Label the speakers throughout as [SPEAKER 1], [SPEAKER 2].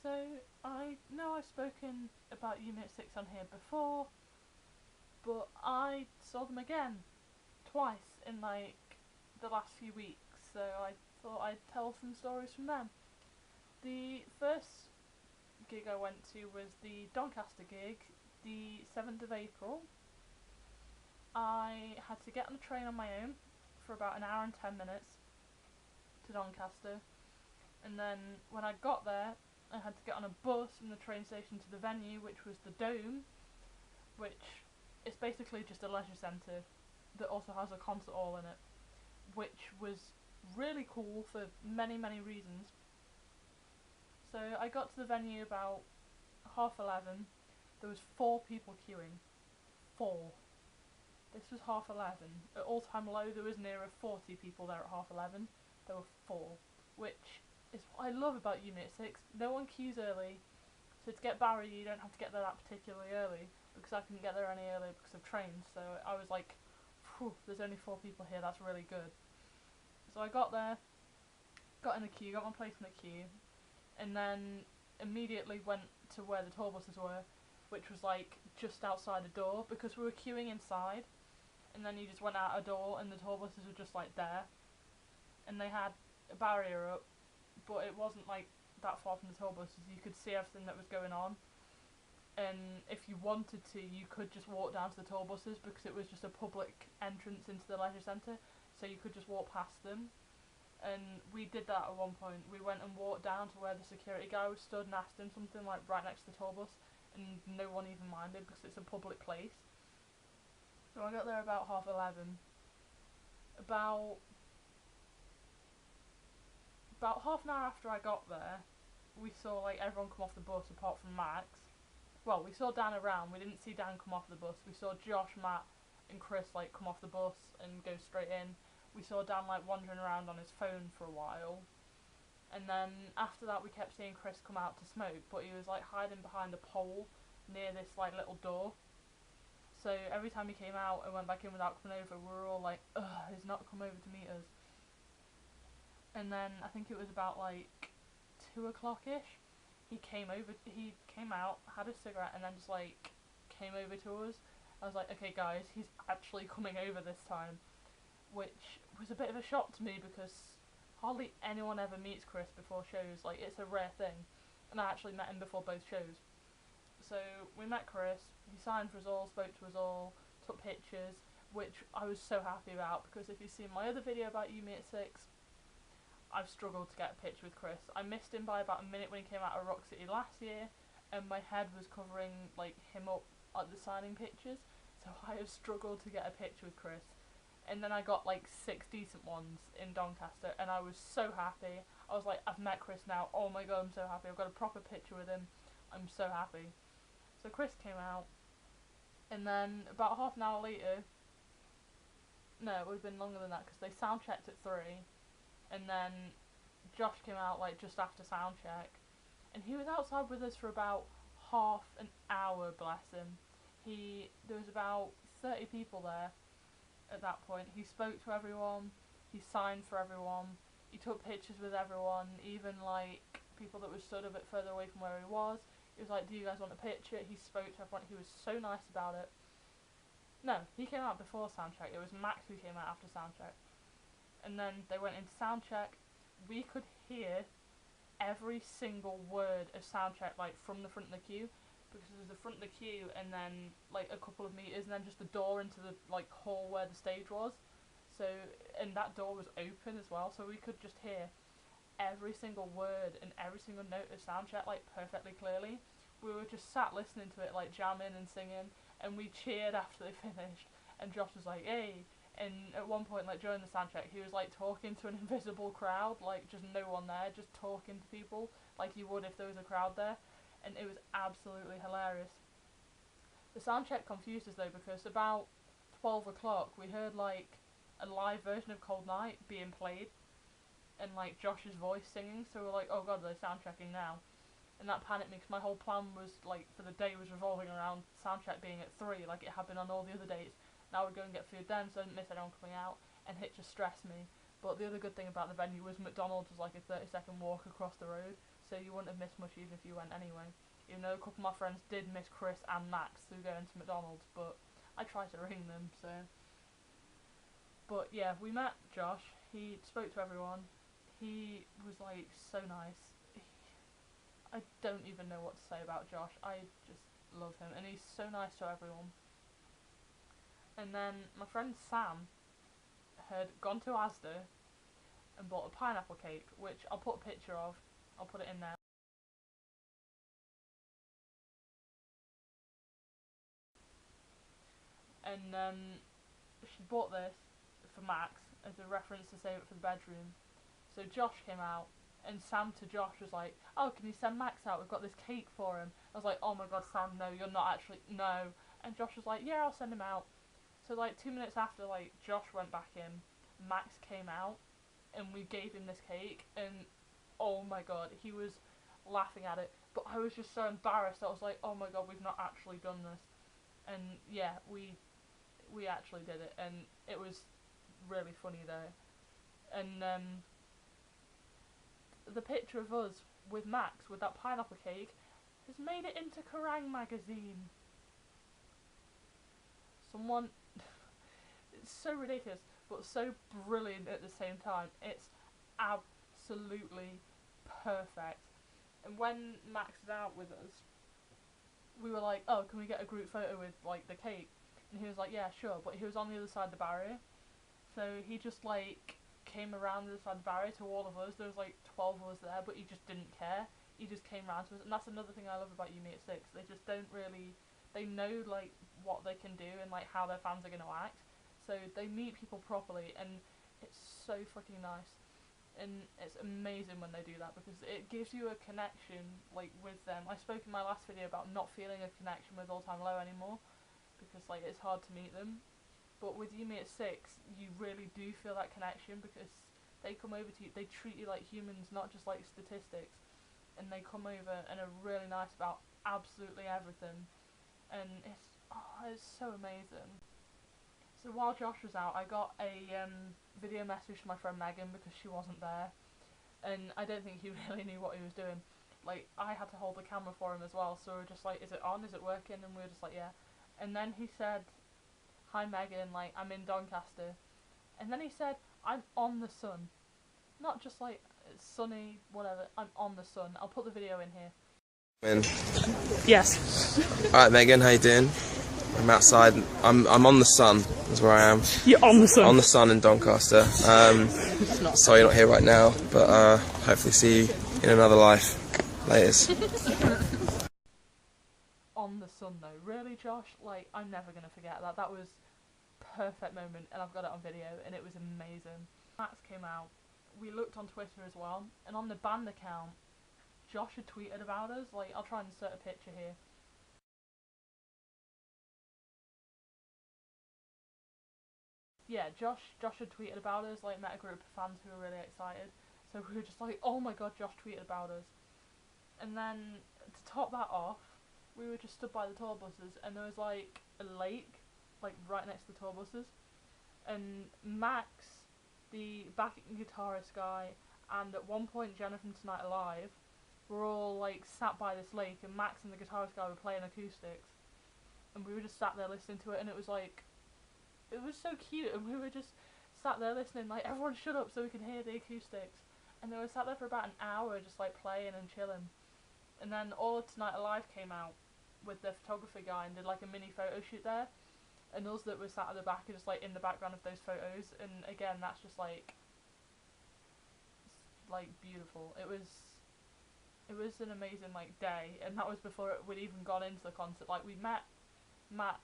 [SPEAKER 1] So, I know I've spoken about Unit 6 on here before, but I saw them again twice in the last few weeks, so I thought I'd tell some stories from them. The first gig I went to was the Doncaster gig, the 7th of April. I had to get on the train on my own for about an hour and 10 minutes to Doncaster, and then when I got there, I had to get on a bus from the train station to the venue, which was the Dome, which is basically just a leisure centre that also has a concert hall in it, which was really cool for many, many reasons. So I got to the venue about 11:30. There was 4 people queuing. 4. This was 11:30. At all-time low, there was nearer 40 people there at 11:30. There were 4, which is what I love about Unit 6. No one queues early, so to get Barry, you don't have to get there that particularly early, because I couldn't get there any earlier because of trains, so I was like, phew, there's only 4 people here, that's really good. So I got there, got in the queue, got my place in the queue, and then immediately went to where the tour buses were, which was like just outside the door, because we were queuing inside, and then you just went out a door and the tour buses were just like there, and they had a barrier up, but it wasn't like that far from the tour buses. You could see everything that was going on, and if you wanted to, you could just walk down to the tour buses because it was just a public entrance into the leisure centre, so you could just walk past them. And we did that at one point. We went and walked down to where the security guy was stood and asked him something like right next to the tour bus, and no one even minded because it's a public place. So I got there about 11:30. About half an hour after I got there, we saw like everyone come off the bus apart from Max. Well, we saw Dan around. We didn't see Dan come off the bus. We saw Josh, Matt, and Chris like come off the bus and go straight in. We saw Dan like wandering around on his phone for a while, and then after that we kept seeing Chris come out to smoke, but he was like hiding behind a pole near this like little door. So every time he came out and went back in without coming over, we were all like, ugh, he's not come over to meet us. And then I think it was about like 2 o'clock ish. He came out, had a cigarette, and then just like came over to us. I was like, okay, guys, he's actually coming over this time, which was a bit of a shock to me because hardly anyone ever meets Chris before shows. Like, it's a rare thing, and I actually met him before both shows. So we met Chris. He signed for us all, spoke to us all, took pictures, which I was so happy about because if you've seen my other video about Unit 6, I've struggled to get a picture with Chris. I missed him by about a minute when he came out of Rock City last year, and my head was covering like him up at the signing pictures, so I have struggled to get a picture with Chris. And then I got like 6 decent ones in Doncaster, and I was so happy. I was like, I've met Chris now. Oh my god, I'm so happy. I've got a proper picture with him. I'm so happy. So Chris came out, and then about half an hour later, no, it would have been longer than that because they sound checked at 3, and then Josh came out like just after sound check, and he was outside with us for about half an hour. Bless him. There was about 30 people there at that point. He spoke to everyone. He signed for everyone. He took pictures with everyone, even like people that were stood a bit further away from where he was. He was like, "Do you guys want a picture?" He spoke to everyone. He was so nice about it. No, he came out before soundcheck. It was Max who came out after soundcheck. And then they went into soundcheck. We could hear every single word of soundcheck like from the front of the queue, because there was the front of the queue and then like a couple of meters and then just the door into the like hall where the stage was. So, and that door was open as well, so we could just hear every single word and every single note of soundcheck like perfectly clearly. We were just sat listening to it like jamming and singing, and we cheered after they finished, and Josh was like, hey. And at one point, like during the soundcheck, he was like talking to an invisible crowd, like just no one there, just talking to people like you would if there was a crowd there, and it was absolutely hilarious. The soundcheck confused us though because about 12 o'clock we heard like a live version of Cold Night being played, and like Josh's voice singing, so we're like, oh god, they're soundchecking now. And that panicked me because my whole plan was like for the day was revolving around soundcheck being at 3 like it had been on all the other dates. Now I would go and get food then, so I didn't miss anyone coming out, and it just stressed me. But the other good thing about the venue was McDonald's was like a 30-second walk across the road, so you wouldn't have missed much even if you went anyway. Even though a couple of my friends did miss Chris and Max through going to McDonald's, but I tried to ring them, so. But yeah, we met Josh. He spoke to everyone. He was like so nice. I don't even know what to say about Josh. I just love him, and he's so nice to everyone. And then my friend Sam had gone to Asda and bought a pineapple cake, which I'll put a picture of. I'll put it in there. And she bought this for Max as a reference to save it for the bedroom. So Josh came out, and Sam to Josh was like, "Oh, can you send Max out? We've got this cake for him." I was like, "Oh my god, Sam, no, you're not actually, no." And Josh was like, "Yeah, I'll send him out." So like 2 minutes after like Josh went back in, Max came out, and we gave him this cake, and oh my god, he was laughing at it. But I was just so embarrassed. I was like, "Oh my god, we've not actually done this." And yeah, we actually did it, and it was really funny though. And the picture of us with Max with that pineapple cake has made it into Kerrang magazine. Someone, it's so ridiculous, but so brilliant at the same time. It's absolutely perfect. And when Max is out with us, we were like, "Oh, can we get a group photo with like the cake?" And he was like, "Yeah, sure." But he was on the other side of the barrier, so he just like came around the other side of the barrier to all of us. There was like 12 of us there, but he just didn't care. He just came round to us, and that's another thing I love about Yumi at Six. They just don't really, they know like what they can do and like how their fans are gonna act, so they meet people properly, and it's so freaking nice. And it's amazing when they do that because it gives you a connection like with them. I spoke in my last video about not feeling a connection with All Time Low anymore because like it's hard to meet them. But with Yumi at Six, you really do feel that connection because they come over to you, they treat you like humans, not just like statistics, and they come over and are really nice about absolutely everything, and it's so amazing. So while Josh was out, I got a video message to my friend Megan because she wasn't there, and I don't think he really knew what he was doing. Like, I had to hold the camera for him as well, so we were just like, "Is it on? Is it working?" And we were just like, "Yeah." And then he said, "Hi Megan, like, I'm in Doncaster." And then he said, "I'm on the sun." Not just like, it's sunny, whatever, I'm on the sun. I'll put the video in here. Yes.
[SPEAKER 2] Alright Megan, how you doing? I'm outside. I'm on the sun, is where I am.
[SPEAKER 1] You're on the sun?
[SPEAKER 2] On the sun in Doncaster. Sorry you're not here right now, but hopefully see you in another life. Laters.
[SPEAKER 1] On the sun though, really Josh? Like, I'm never gonna forget that. That was perfect moment, and I've got it on video, and it was amazing. Max came out. We looked on Twitter as well, and on the band account, Josh had tweeted about us. Like, I'll try and insert a picture here. Yeah, Josh had tweeted about us, like, met a group of fans who were really excited. So we were just like, "Oh my god, Josh tweeted about us." And then, to top that off, we were just stood by the tour buses, and there was, like, a lake, like, right next to the tour buses. And Max, the backing guitarist guy, and at one point Jenna from Tonight Alive were all like sat by this lake, and Max and the guitarist guy were playing acoustics, and we were just sat there listening to it, and it was like, it was so cute, and we were just sat there listening, like, everyone shut up so we could hear the acoustics, and they were sat there for about an hour just like playing and chilling. And then all of Tonight Alive came out with the photographer guy and did like a mini photo shoot there, and us that were sat at the back are just like in the background of those photos, and again that's just like beautiful. It was an amazing like day, and that was before we'd even gone into the concert. Like, we met Matt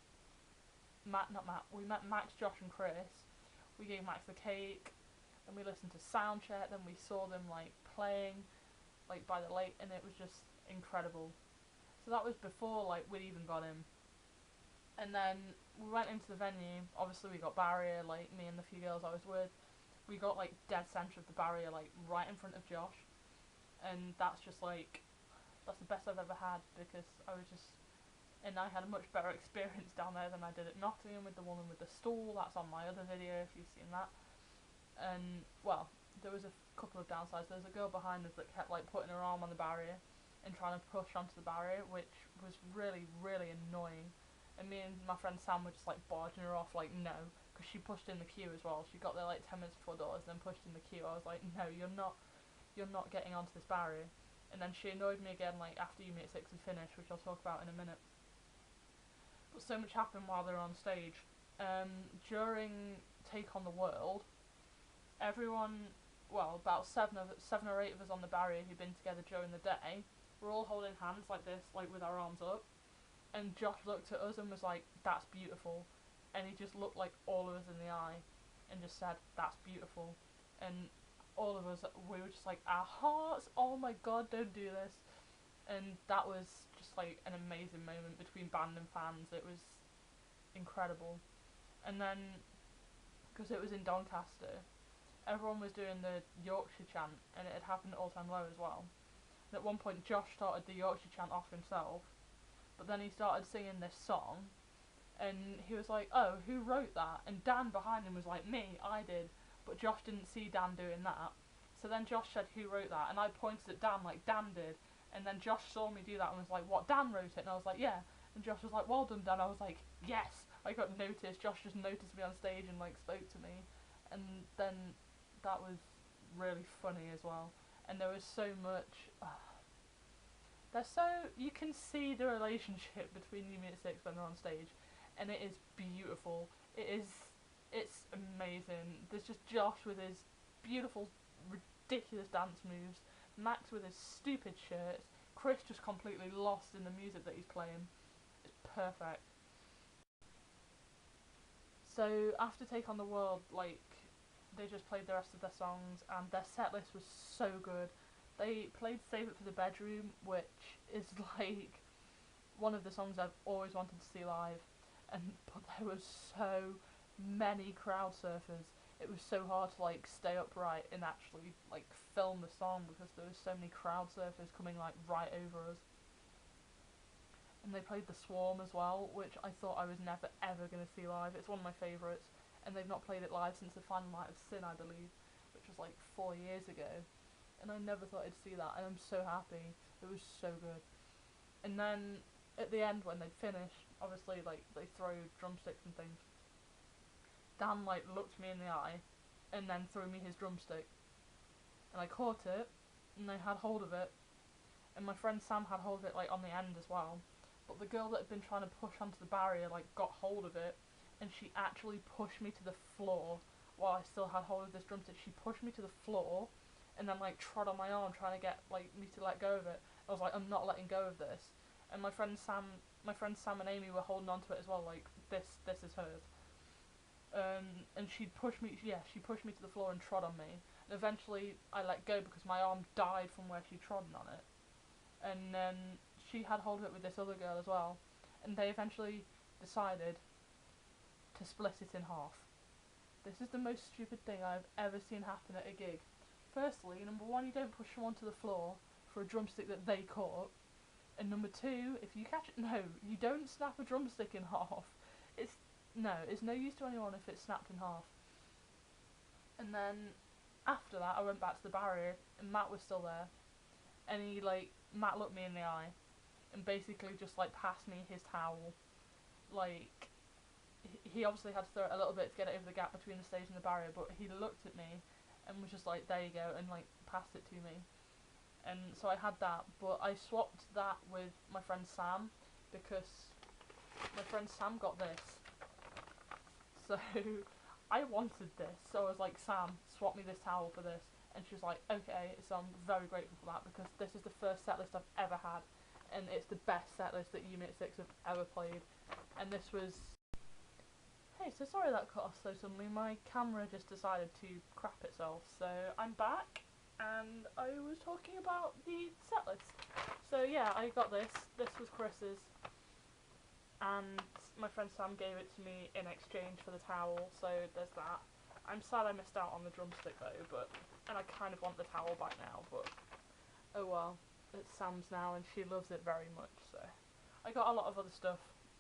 [SPEAKER 1] Matt not Matt we met Max, Josh and Chris. We gave Max the cake, and we listened to Soundcheck, then we saw them like playing like by the lake, and it was just incredible. So that was before like we'd even got in. And then we went into the venue. Obviously, we got barrier, like, me and the few girls I was with. We got, like, dead centre of the barrier, like, right in front of Josh. And that's just, like, that's the best I've ever had, because I was just, and I had a much better experience down there than I did at Nottingham with the woman with the stool. That's on my other video if you've seen that. And, well, there was couple of downsides. There's a girl behind us that kept like putting her arm on the barrier and trying to push onto the barrier, which was really, really annoying. And me and my friend Sam were just like barging her off, like, no, because she pushed in the queue as well. She got there like 10 minutes before doors, then pushed in the queue. I was like, no, you're not getting onto this barrier. And then she annoyed me again, like after Unit 6 had finished, which I'll talk about in a minute. But so much happened while they were on stage. During Take on the World, everyone, well, about seven or eight of us on the barrier who'd been together during the day, were all holding hands like this, like with our arms up. And Josh looked at us and was like, "That's beautiful," and he just looked like all of us in the eye, and just said, "That's beautiful," and all of us, we were just like, our hearts, oh my god, don't do this. And that was just like an amazing moment between band and fans. It was incredible. And then, because it was in Doncaster, everyone was doing the Yorkshire chant, and it had happened at All Time Low as well. And at one point, Josh started the Yorkshire chant off himself, but then he started singing this song, and he was like, "Oh, who wrote that?" And Dan behind him was like, "Me, I did." But Josh didn't see Dan doing that. So then Josh said, "Who wrote that?" And I pointed at Dan like, "Dan did." And then Josh saw me do that and was like, "What, Dan wrote it?" And I was like, "Yeah." And Josh was like, "Well done, Dan." I was like, "Yes!" I got noticed. Josh just noticed me on stage and like spoke to me. And then that was really funny as well. And there was so much... They're so... You can see the relationship between Unit 6 when they're on stage. And it is beautiful. It's amazing. There's just Josh with his beautiful, ridiculous dance moves, Max with his stupid shirts, Chris just completely lost in the music that he's playing. It's perfect. So after Take on the World, like, they just played the rest of their songs, and their set list was so good. They played Save It for the Bedroom, which is like one of the songs I've always wanted to see live, but there was so many crowd surfers. It was so hard to like stay upright and actually like film the song because there was so many crowd surfers coming like right over us. And they played The Swarm as well, which I thought I was never ever going to see live. It's one of my favourites, and they've not played it live since the final night of Sin, I believe, which was like 4 years ago. And I never thought I'd see that, and I'm so happy. It was so good. And then at the end, when they'd finished, obviously like they throw drumsticks and things. Dan like looked me in the eye, and then threw me his drumstick, and I caught it, and I had hold of it, and my friend Sam had hold of it like on the end as well. But the girl that had been trying to push onto the barrier like got hold of it, and she actually pushed me to the floor while I still had hold of this drumstick. She pushed me to the floor, and then like trod on my arm trying to get like me to let go of it. I was like, I'm not letting go of this. And my friend Sam and Amy were holding onto it as well, like this is hers. And she pushed me to the floor and trod on me. And eventually I let go because my arm died from where she trodden on it. And then she had hold of it with this other girl as well. And they eventually decided to split it in half. This is the most stupid thing I've ever seen happen at a gig. Firstly, number one, you don't push someone to the floor for a drumstick that they caught. And number two, if you catch it, no, you don't snap a drumstick in half. It's no use to anyone if it's snapped in half. And then after that, I went back to the barrier, and Matt was still there. And Matt looked me in the eye, and basically just like passed me his towel. Like, he obviously had to throw it a little bit to get it over the gap between the stage and the barrier, but he looked at me and was just like, "There you go," and like passed it to me. And so I had that, but I swapped that with my friend Sam because my friend Sam got this. So I wanted this, so I was like, "Sam, swap me this towel for this." And she was like, "Okay." So I'm very grateful for that because this is the first set list I've ever had, and it's the best set list that Unit 6 have ever played. And this was... Hey, so sorry that cut off so suddenly. My camera just decided to crap itself. So I'm back, and I was talking about the set list. So yeah, I got this. This was Chris's, and my friend Sam gave it to me in exchange for the towel, so there's that. I'm sad I missed out on the drumstick though, and I kind of want the towel back now, but oh well, it's Sam's now and she loves it very much, so. I got a lot of other stuff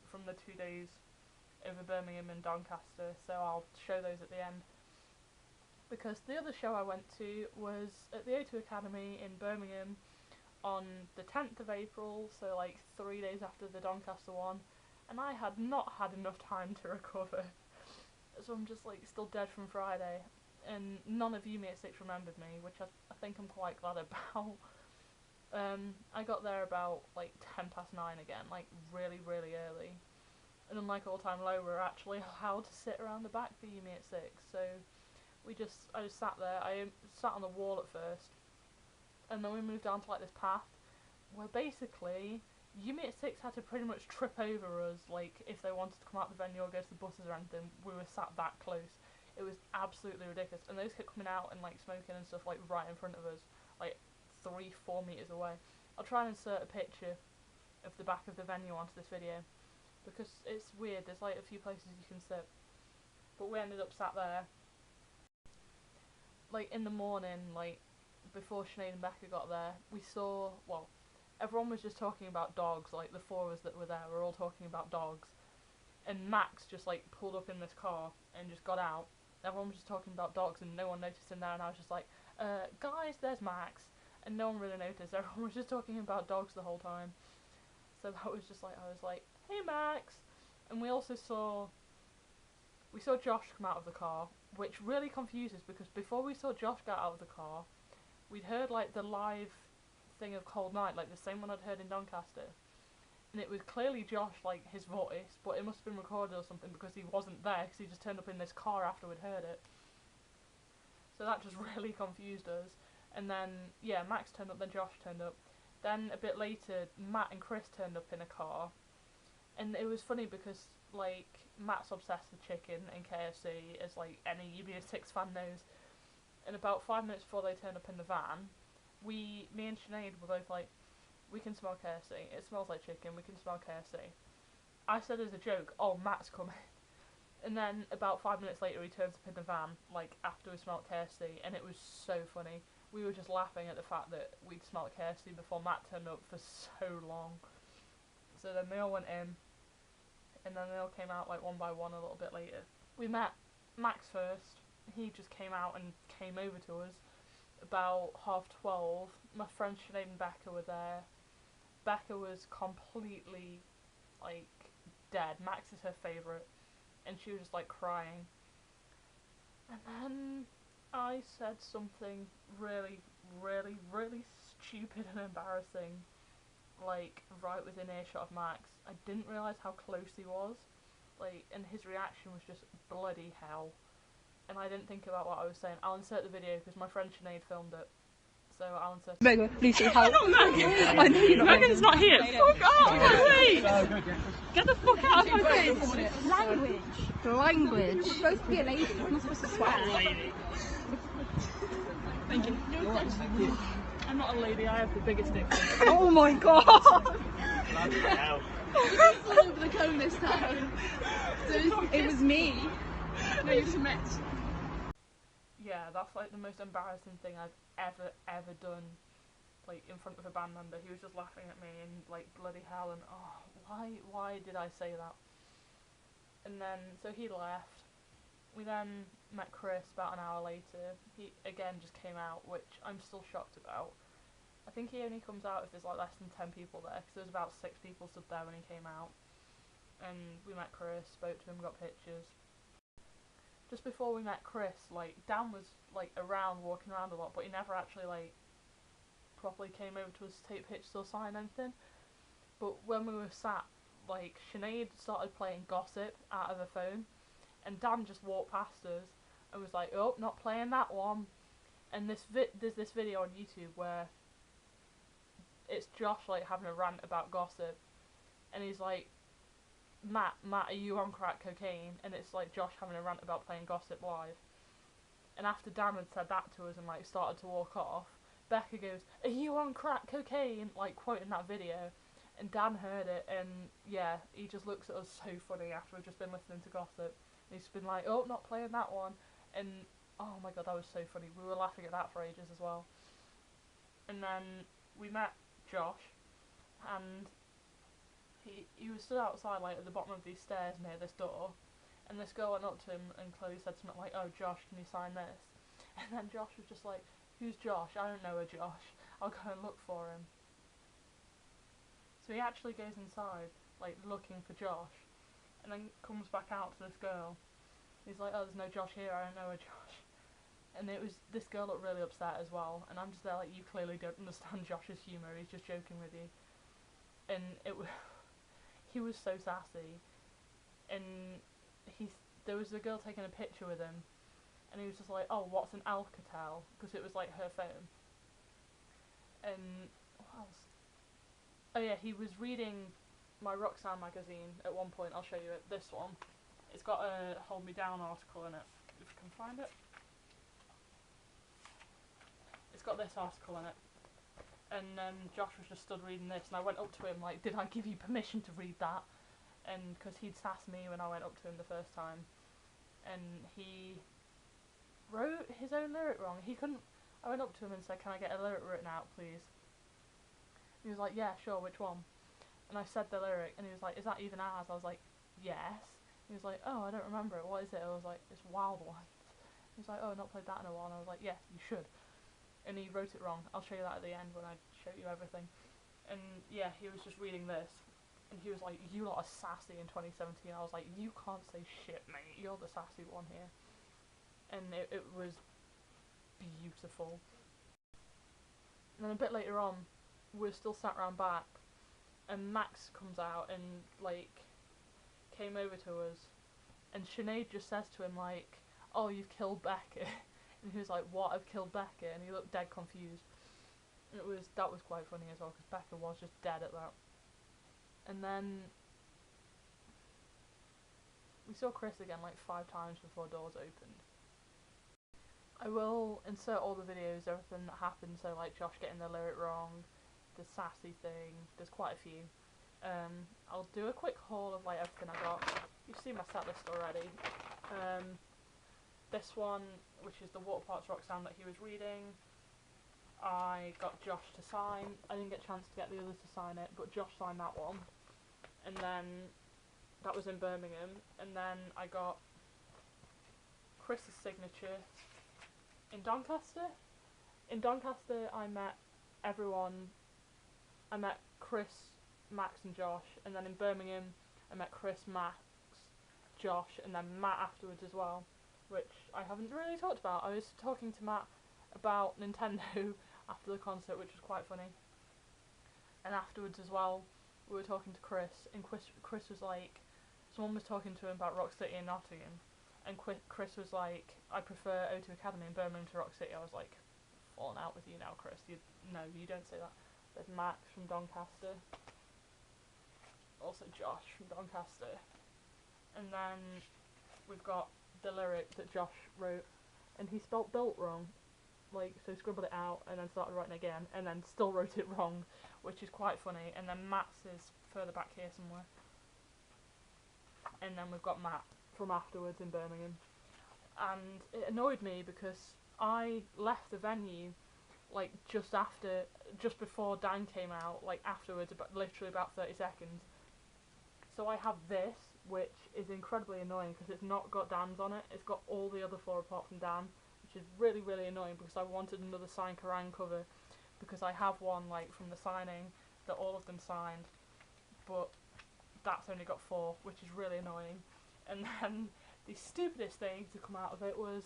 [SPEAKER 1] from the 2 days over Birmingham and Doncaster, so I'll show those at the end. because the other show I went to was at the O2 Academy in Birmingham on the 10th of April, so like 3 days after the Doncaster one, and I had not had enough time to recover. So I'm just like still dead from Friday, and none of Umi at 6 remembered me, which I think I'm quite glad about. I got there about like 9:10 again, like really early, and unlike All Time Low, we're actually allowed to sit around the back for Umi at 6, so I just sat there. I sat on the wall at first, and then we moved down to like this path where basically Umi at 6 had to pretty much trip over us, like if they wanted to come out the venue or go to the buses or anything. We were sat that close. It was absolutely ridiculous, and those kept coming out and like smoking and stuff like right in front of us, like 3-4 meters away. I'll try and insert a picture of the back of the venue onto this video because it's weird. There's like a few places you can sit, but we ended up sat there. Like in the morning, like before Sinead and Becca got there, we saw, well, everyone was just talking about dogs. Like the 4 of us that were there were all talking about dogs, and Max just like pulled up in this car and just got out. Everyone was just talking about dogs and no one noticed him there, and I was just like, guys, there's Max, and no one really noticed. Everyone was just talking about dogs the whole time. So that was just like, I was like, hey Max. And we also saw Josh come out of the car, which really confuses because before we saw Josh get out of the car, we'd heard like the live thing of Cold Night, like the same one I'd heard in Doncaster, and it was clearly Josh, like his voice, but it must have been recorded or something because he wasn't there because he just turned up in this car after we'd heard it. So that just really confused us. And then yeah, Max turned up, then Josh turned up, then a bit later Matt and Chris turned up in a car, and it was funny because like Matt's obsessed with chicken and KFC, as like any UB6 fan knows. And about 5 minutes before they turned up in the van, me and Sinead were both like, we can smell KFC. It smells like chicken. We can smell KFC. I said as a joke, oh, Matt's coming. And then about 5 minutes later, he turns up in the van, like after we smelled KFC, and it was so funny. We were just laughing at the fact that we'd smelled KFC before Matt turned up for so long. So then they all went in, and then they all came out like one by one a little bit later. We met Max first. He just came out and came over to us about 12:30. My friends Sinead and Becca were there. Becca was completely like dead. Max is her favourite, and she was just like crying. And then I said something really stupid and embarrassing, like right within earshot of Max. I didn't realise how close he was, like, and his reaction was just bloody hell. And I didn't think about what I was saying. I'll insert the video because my friend Sinead filmed it. So I'll insert it.
[SPEAKER 3] Megan, please say hi. I know you're not.
[SPEAKER 1] Megan's not here. Fuck off! Wait! Get the fuck out of my face!
[SPEAKER 3] Language. You're supposed to be a lady. You're not supposed to swear.
[SPEAKER 1] Thank you. I'm not a lady. I have the biggest dick.
[SPEAKER 3] Oh my god!
[SPEAKER 4] all over the cone this time. So
[SPEAKER 3] It was me.
[SPEAKER 4] no, you just met.
[SPEAKER 1] Yeah, that's like the most embarrassing thing I've ever done, like in front of a band member. He was just laughing at me and like bloody hell, and oh, why did I say that? And then so he left. We then met Chris about an hour later. He again just came out, which I'm still shocked about. I think he only comes out if there's like less than 10 people there, because there was about 6 people stood there when he came out. And we met Chris, spoke to him, got pictures. Just before we met Chris, like Dan was like around, walking around a lot, but he never actually like properly came over to us to take pictures or sign anything. But when we were sat, like Sinead started playing Gossip out of her phone, and Dan just walked past us and was like, "Oh, not playing that one." And there's this video on YouTube where it's Josh like having a rant about Gossip, and he's like, Matt, are you on crack cocaine? And it's like Josh having a rant about playing Gossip live. And after Dan had said that to us and like started to walk off, Becca goes, "Are you on crack cocaine?" like quoting that video. And Dan heard it, and yeah, he just looks at us so funny after we've just been listening to Gossip. And he's been like, "Oh, not playing that one." And oh my god, that was so funny. We were laughing at that for ages as well. And then we met Josh, and he was stood outside like at the bottom of these stairs near this door, and this girl went up to him and Chloe said something like, "Oh Josh, can you sign this?" And then Josh was just like, who's Josh? I don't know a Josh. I'll go and look for him. So he actually goes inside, like, looking for Josh, and then comes back out to this girl. He's like, oh, there's no Josh here, I don't know a Josh. And this girl looked really upset as well, and I'm just there like, you clearly don't understand Josh's humour, he's just joking with you. And he was so sassy, and there was a girl taking a picture with him, and he was just like, oh, what's an Alcatel? Because it was like her phone. And what else? Oh yeah, he was reading my Roxanne magazine at one point. I'll show you it. This one. It's got a Hold Me Down article in it, if you can find it. It's got this article in it. And Josh was just stood reading this, and I went up to him like, did I give you permission to read that? And because he'd sassed me when I went up to him the first time. And he wrote his own lyric wrong. I went up to him and said, can I get a lyric written out, please? He was like, yeah, sure, which one? And I said the lyric, and he was like, is that even ours? I was like, yes. He was like, oh, I don't remember it, what is it? I was like, it's Wild Ones. He was like, oh, I've not played that in a while. And I was like, yeah, you should. And he wrote it wrong. I'll show you that at the end when I show you everything. And yeah, he was just reading this, and he was like, you lot are sassy in 2017. I was like, you can't say shit, mate, you're the sassy one here. And it was beautiful. And then a bit later on, we're still sat round back, and Max comes out and like came over to us, and Sinead just says to him like, oh, you've killed Becca. And he was like, what, I've killed Becca? And he looked dead confused. And that was quite funny as well, because Becca was just dead at that. And then we saw Chris again like 5 times before doors opened. I will insert all the videos, everything that happened, so like Josh getting the lyric wrong, the sassy thing, there's quite a few. I'll do a quick haul of like everything I got. You've seen my set list already. This one, which is the Water Parks Roxanne that he was reading, I got Josh to sign. I didn't get a chance to get the others to sign it, but Josh signed that one. And then that was in Birmingham. And then I got Chris's signature in Doncaster. In Doncaster, I met everyone. I met Chris, Max, and Josh. And then in Birmingham, I met Chris, Max, Josh, and then Matt afterwards as well, which I haven't really talked about. I was talking to Matt about Nintendo after the concert, which was quite funny. And afterwards as well, we were talking to Chris, and Chris was like, someone was talking to him about Rock City and Nottingham, and Chris was like, I prefer O2 Academy in Birmingham to Rock City. I was like, falling out with you now, Chris. No, you don't say that. There's Max from Doncaster. Also Josh from Doncaster. And then we've got the lyric that Josh wrote, and he spelt built wrong. Like, so scribbled it out and then started writing again, and then still wrote it wrong, which is quite funny. And then Matt's is further back here somewhere. And then we've got Matt from afterwards in Birmingham. And it annoyed me because I left the venue like just before Dan came out, like afterwards, literally about 30 seconds. So I have this, which is incredibly annoying because it's not got Dan's on it. It's got all the other 4 apart from Dan, which is really, really annoying because I wanted another signed Kerrang cover, because I have one like from the signing that all of them signed, but that's only got 4, which is really annoying. And then the stupidest thing to come out of it was,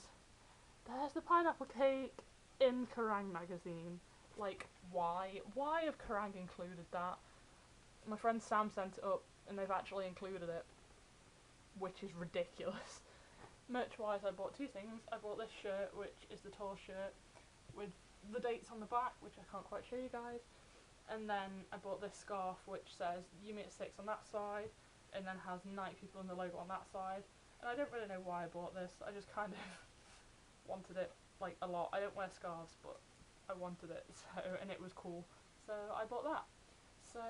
[SPEAKER 1] there's the pineapple cake in Kerrang magazine. Like, why? Why have Kerrang included that? My friend Sam sent it up, and they've actually included it, which is ridiculous. Merch-wise, I bought 2 things. I bought this shirt, which is the tour shirt, with the dates on the back, which I can't quite show you guys. And then I bought this scarf, which says You Meet at 6 on that side, and then has Night People and the logo on that side. And I don't really know why I bought this. I just kind of wanted it, like, a lot. I don't wear scarves, but I wanted it, so, and it was cool. So I bought that. So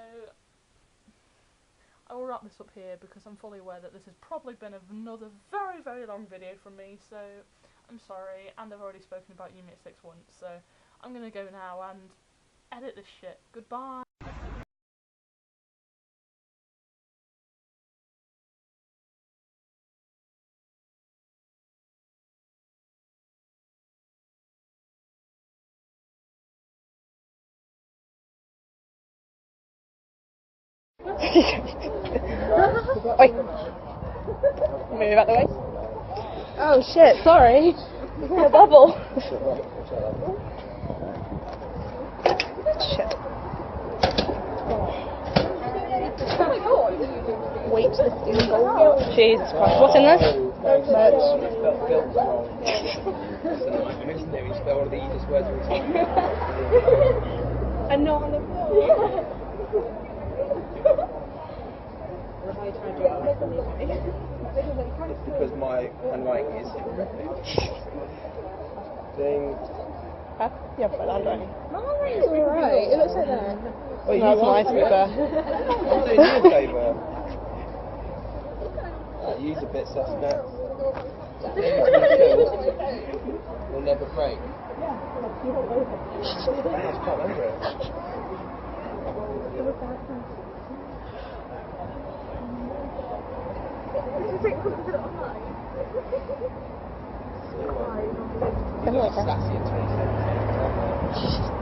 [SPEAKER 1] I will wrap this up here because I'm fully aware that this has probably been another very, very long video from me, so I'm sorry, and I've already spoken about You Meet at 6 once, so I'm gonna go now and edit this shit. Goodbye!
[SPEAKER 3] Oi. Move out the way. Oh shit, sorry. A bubble. Shit. Wait to the steam goal. Jesus Christ. What's in there? Merch. I know on the floor.
[SPEAKER 2] Because my handwriting is thing.
[SPEAKER 3] Huh? Yeah, but handwriting.
[SPEAKER 4] My handwriting's alright. It looks like that.
[SPEAKER 2] Well,
[SPEAKER 3] No, it's nice to be fair.
[SPEAKER 2] I'm doing you a favour. Use a bit suspect. We'll never break. I just can't remember it.
[SPEAKER 3] Sassy
[SPEAKER 2] in 2017.